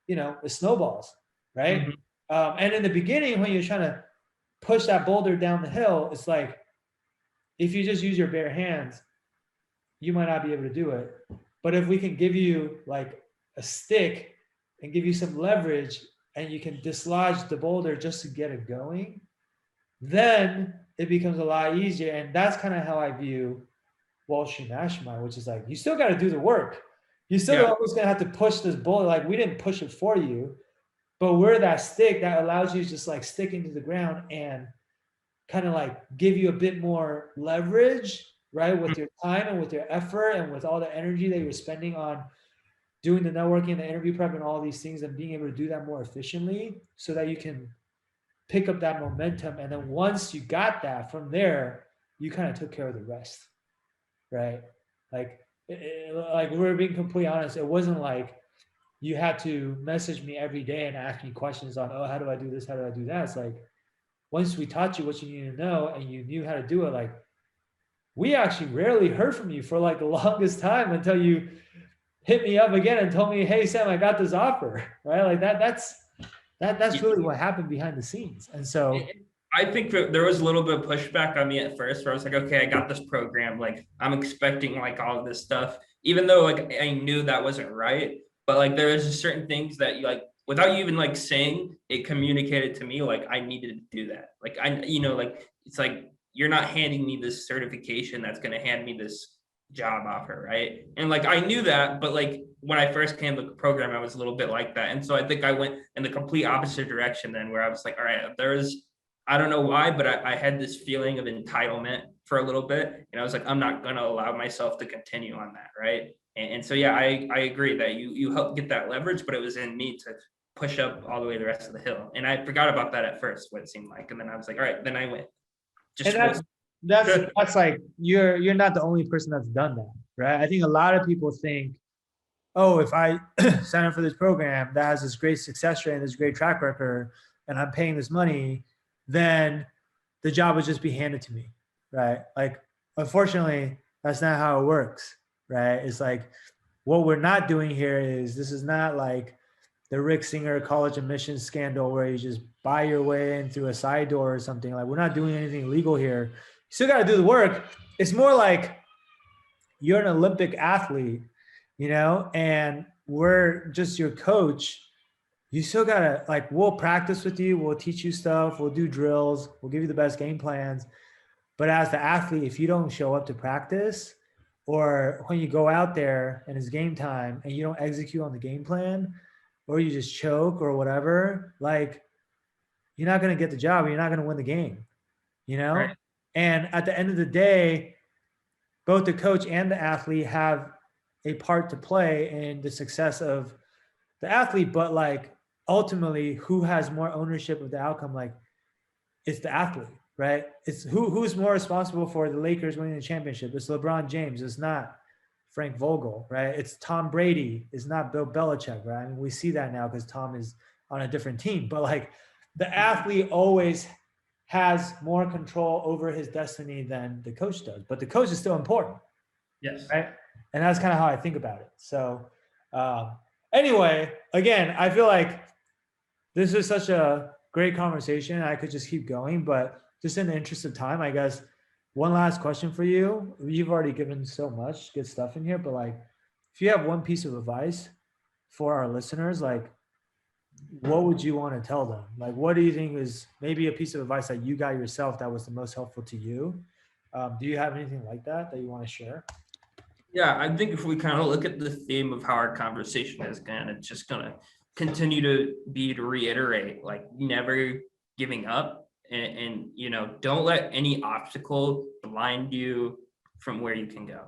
it snowballs, right? And in the beginning, when you're trying to push that boulder down the hill, it's like, if you just use your bare hands, you might not be able to do it. But if we can give you like a stick and give you some leverage and you can dislodge the boulder just to get it going, then it becomes a lot easier. And that's kind of how I view Wall Street Mastermind, which is like, you still got to do the work. You still always going to have to push this boulder. Like, we didn't push it for you, but we're that stick that allows you to just like stick into the ground and kind of like give you a bit more leverage, right? With your time and with your effort and with all the energy that you're spending on doing the networking, the interview prep and all these things, and being able to do that more efficiently so that you can pick up that momentum. And then once you got that, from there, you kind of took care of the rest, right? Like we're being completely honest. It wasn't like you had to message me every day and ask me questions on, oh, how do I do this? How do I do that? It's like, once we taught you what you need to know and you knew how to do it, like, we actually rarely heard from you for like the longest time until you hit me up again and told me, hey, Sam, I got this offer, right? Like that's really what happened behind the scenes. And so I think there was a little bit of pushback on me at first where I was like, okay, I got this program. Like, I'm expecting like all of this stuff, even though like I knew that wasn't right. But like, there was just certain things that you like, without you even like saying, it communicated to me like I needed to do that. Like like it's like, you're not handing me this certification that's going to hand me this job offer, right? And like I knew that, but like when I first came to the program, I was a little bit like that. And so I think I went in the complete opposite direction then, where I was like, all right, I don't know why, but I had this feeling of entitlement for a little bit. And I was like, I'm not going to allow myself to continue on that, right? And so, yeah, I agree that you helped get that leverage, but it was in me to push up all the way the rest of the hill. And I forgot about that at first, what it seemed like. And then I was like, all right, then I went. And that's like, you're not the only person that's done that, right? I think a lot of people think, oh, if I sign up for this program that has this great success rate and this great track record, and I'm paying this money, then the job would just be handed to me, right? Like, unfortunately, That's not how it works, right? It's like what we're not doing here is this is not like the Rick Singer college admissions scandal where you just buy your way in through a side door or something. Like we're not doing anything legal here. You still got to do the work. It's more like you're an Olympic athlete, and we're just your coach. You still gotta like we'll practice with you, we'll teach you stuff, we'll do drills, we'll give you the best game plans. But as the athlete, if you don't show up to practice, or when you go out there and it's game time and you don't execute on the game plan, or you just choke or whatever, like you're not going to get the job. You're not going to win the game, you know? Right. And at the end of the day, both the coach and the athlete have a part to play in the success of the athlete, but like ultimately, who has more ownership of the outcome? Like it's the athlete, right? It's who's more responsible for the Lakers winning the championship. It's LeBron James. It's not Frank Vogel, right? It's Tom Brady. It's not Bill Belichick, right? I mean, we see that now because Tom is on a different team. But like the athlete always has more control over his destiny than the coach does. But the coach is still important, Yes. right? And that's kind of how I think about it. So anyway, again, I feel like this is such a great conversation. I could just keep going, but just in the interest of time, I guess one last question for you. You've already given so much good stuff in here, but like if you have one piece of advice for our listeners, like what would you want to tell them? Like what do you think is maybe a piece of advice that you got yourself that was the most helpful to you? Do you have anything like that you want to share? Yeah, I think if we kind of look at the theme of how our conversation is going, it's just going to continue to reiterate, like never giving up, and don't let any obstacle blind you from where you can go.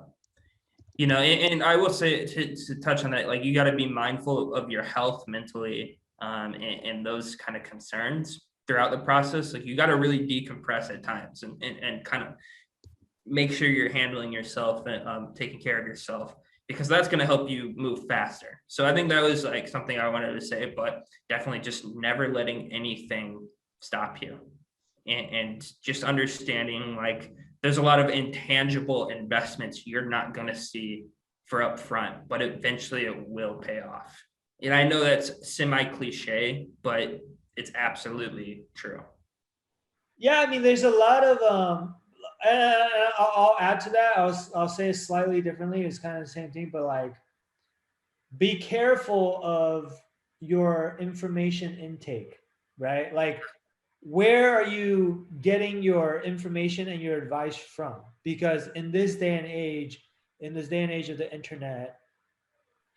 And I will say to touch on that, like you got to be mindful of your health mentally, and those kind of concerns throughout the process. Like you got to really decompress at times and kind of make sure you're handling yourself and taking care of yourself, because that's going to help you move faster. So I think that was like something I wanted to say, but definitely just never letting anything stop you, and just understanding like there's a lot of intangible investments you're not going to see for upfront, but eventually it will pay off. And I know that's semi cliche, but it's absolutely true. Yeah, I mean, there's a lot of I'll add to that. I'll say it slightly differently. It's kind of the same thing, but like, be careful of your information intake, right? Like, where are you getting your information and your advice from? Because in this day and age of the internet,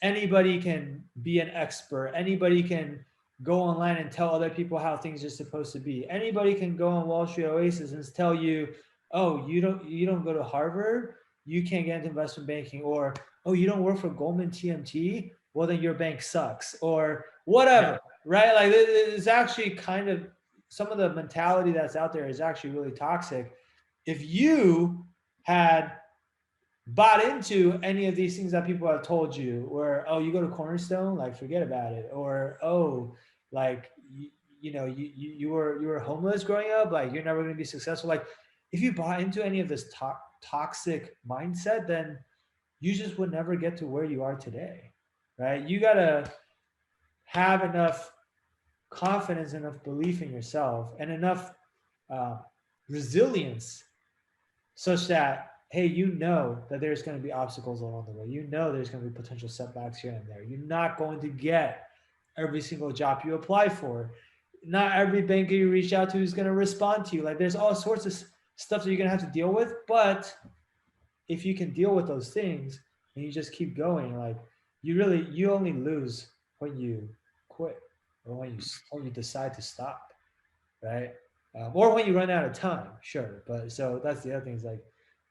anybody can be an expert. Anybody can go online and tell other people how things are supposed to be. Anybody can go on Wall Street Oasis and tell you, "Oh, you don't go to Harvard, you can't get into investment banking," or "Oh, you don't work for Goldman TMT, well then your bank sucks," or Yeah. whatever, right? Like it's actually kind of some of the mentality that's out there is actually really toxic. If you had bought into any of these things that people have told you, where oh you go to Cornerstone, like forget about it, or oh like you were homeless growing up, like you're never going to be successful. Like if you bought into any of this toxic mindset, then you just would never get to where you are today, right? You got to have enough confidence, enough belief in yourself, and enough uh, resilience such that hey, you know that there's going to be obstacles along the way. You know there's going to be potential setbacks here and there. You're not going to get every single job you apply for. Not every banker you reach out to is going to respond to you. Like there's all sorts of stuff that you're going to have to deal with. But if you can deal with those things and you just keep going, like you only lose when you quit or when you decide to stop, right? Or when you run out of time, sure. But so that's the other thing is like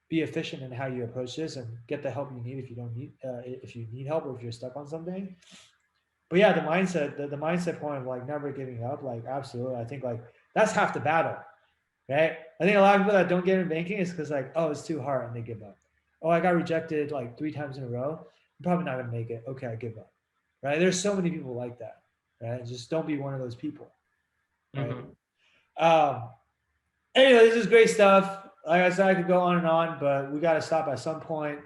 be efficient in how you approach this and get the help you need if you don't need if you need help or if you're stuck on something. But yeah, the mindset point of like never giving up, like absolutely, I think like that's half the battle, right? I think a lot of people that don't get in banking is because like oh it's too hard and they give up. Oh I got rejected like 3 times in a row. I'm probably not gonna make it. Okay, I give up. Right? There's so many people like that. Right? Just don't be one of those people. Right? Mhm. Um, anyway, this is great stuff. like I said, I could go on and on, but we got to stop at some point.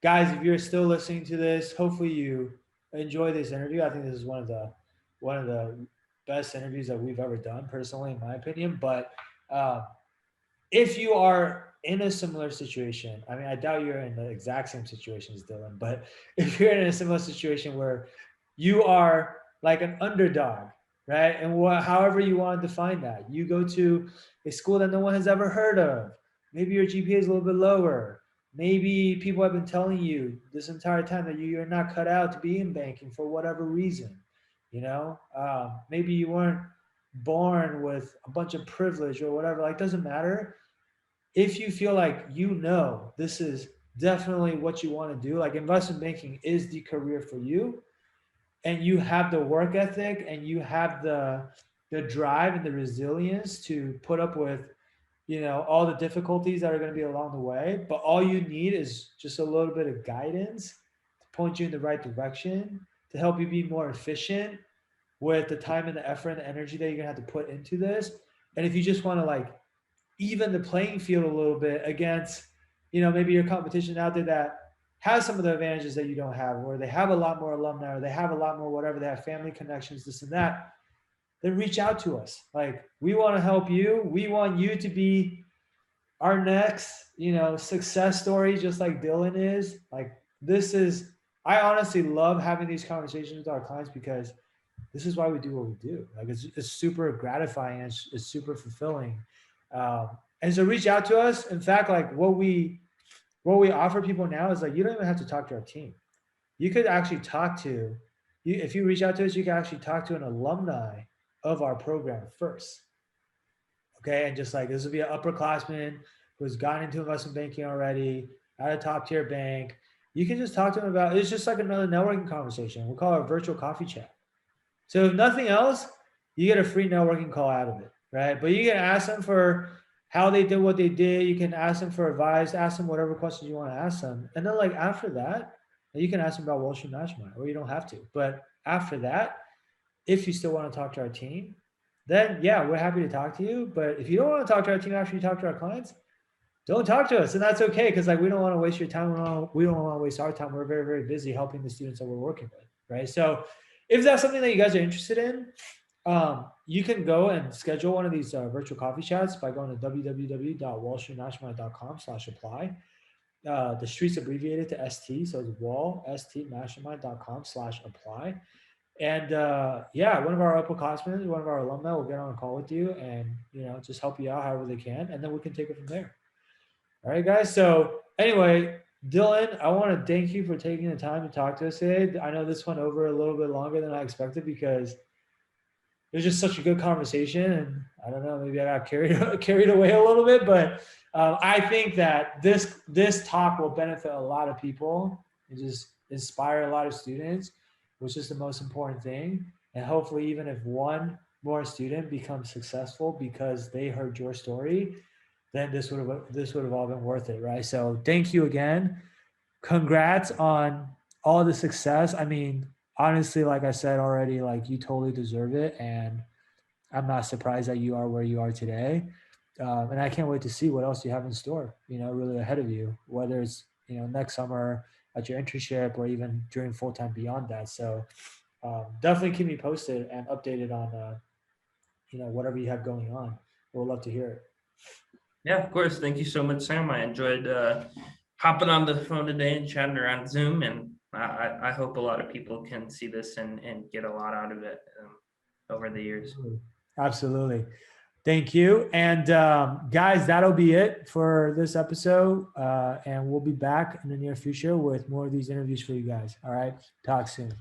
Guys, if you're still listening to this, hopefully you enjoy this interview. I think this is one of the best interviews that we've ever done, personally, in my opinion. But uh, if you are in a similar situation, I mean, I doubt you're in the exact same situation as Dylan, but if you're in a similar situation where you are like an underdog, right? And however you want to define that, you go to a school that no one has ever heard of. Maybe your GPA is a little bit lower. Maybe people have been telling you this entire time that you're not cut out to be in banking for whatever reason. Maybe you weren't born with a bunch of privilege or whatever. Like, doesn't matter. If you feel like this is definitely what you want to do, like investment banking is the career for you, and you have the work ethic and you have the drive and the resilience to put up with all the difficulties that are going to be along the way, but all you need is just a little bit of guidance to point you in the right direction, to help you be more efficient with the time and the effort and the energy that you're going to have to put into this. And if you just want to like even the playing field a little bit against, maybe your competition out there that has some of the advantages that you don't have, where they have a lot more alumni, or they have a lot more whatever, they have family connections, this and that, then reach out to us. Like, we want to help you. We want you to be our next, success story, just like Dylan is. Like, I honestly love having these conversations with our clients because this is why we do what we do. Like, it's super gratifying. It's super fulfilling. And so reach out to us. In fact, like what we offer people now is like, you don't even have to talk to our team. You could actually talk to you. If you reach out to us, you can actually talk to an alumni of our program first. Okay. And just like, this will be an upperclassman who's gotten into investment banking already at a top tier bank. You can just talk to them about, it's just like another networking conversation. We'll call it a virtual coffee chat. So if nothing else, you get a free networking call out of it, right? But you can ask them for how they did what they did. You can ask them for advice, ask them whatever questions you want to ask them. And then like after that, you can ask them about Wall Street Mastermind, or you don't have to. But after that, if you still want to talk to our team, then yeah, we're happy to talk to you. But if you don't want to talk to our team after you talk to our clients, don't talk to us. And that's okay, because like we don't want to waste your time. We don't want to waste our time. We're very, very busy helping the students that we're working with, right? So if that's something that you guys are interested in, you can go and schedule one of these virtual coffee chats by going to www.wallstreetmastermind.com/apply. The street's abbreviated to ST, so it's wallstmastermind.com/apply. And yeah, one of our upperclassmen, one of our alumni will get on a call with you and just help you out however they can, and then we can take it from there. All right, guys. So anyway, Dylan, I want to thank you for taking the time to talk to us today. I know this went over a little bit longer than I expected because it was just such a good conversation, and I don't know, maybe I got carried away a little bit, but I think that this talk will benefit a lot of people and just inspire a lot of students, which is the most important thing. And hopefully, even if one more student becomes successful because they heard your story, then this would have all been worth it, right? So thank you again. Congrats on all the success. I mean, honestly, like I said already, like you totally deserve it, and I'm not surprised that you are where you are today. And I can't wait to see what else you have in store, really ahead of you, whether it's next summer at your internship or even during full time beyond that. So definitely keep me posted and updated on whatever you have going on. We'll love to hear it. Yeah, of course. Thank you so much, Sam. I enjoyed hopping on the phone today and chatting around Zoom, and I hope a lot of people can see this and get a lot out of it over the years. Absolutely. Thank you. And guys, that'll be it for this episode. And we'll be back in the near future with more of these interviews for you guys. All right. Talk soon.